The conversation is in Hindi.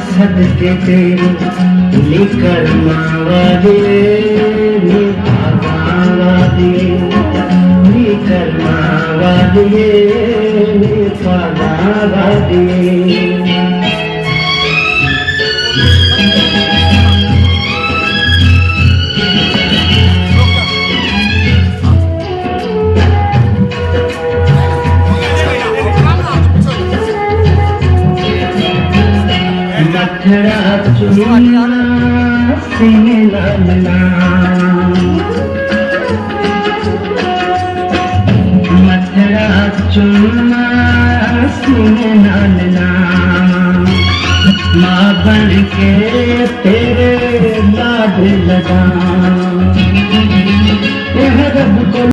सदके तेरे निकर मावा दिए निभावा दिए निकर मावा दिए निभावा दिए। मथुरा चुना सिंह लालना मथुरा चुना सिंह लालना माँ बन के तेरे लाड लगा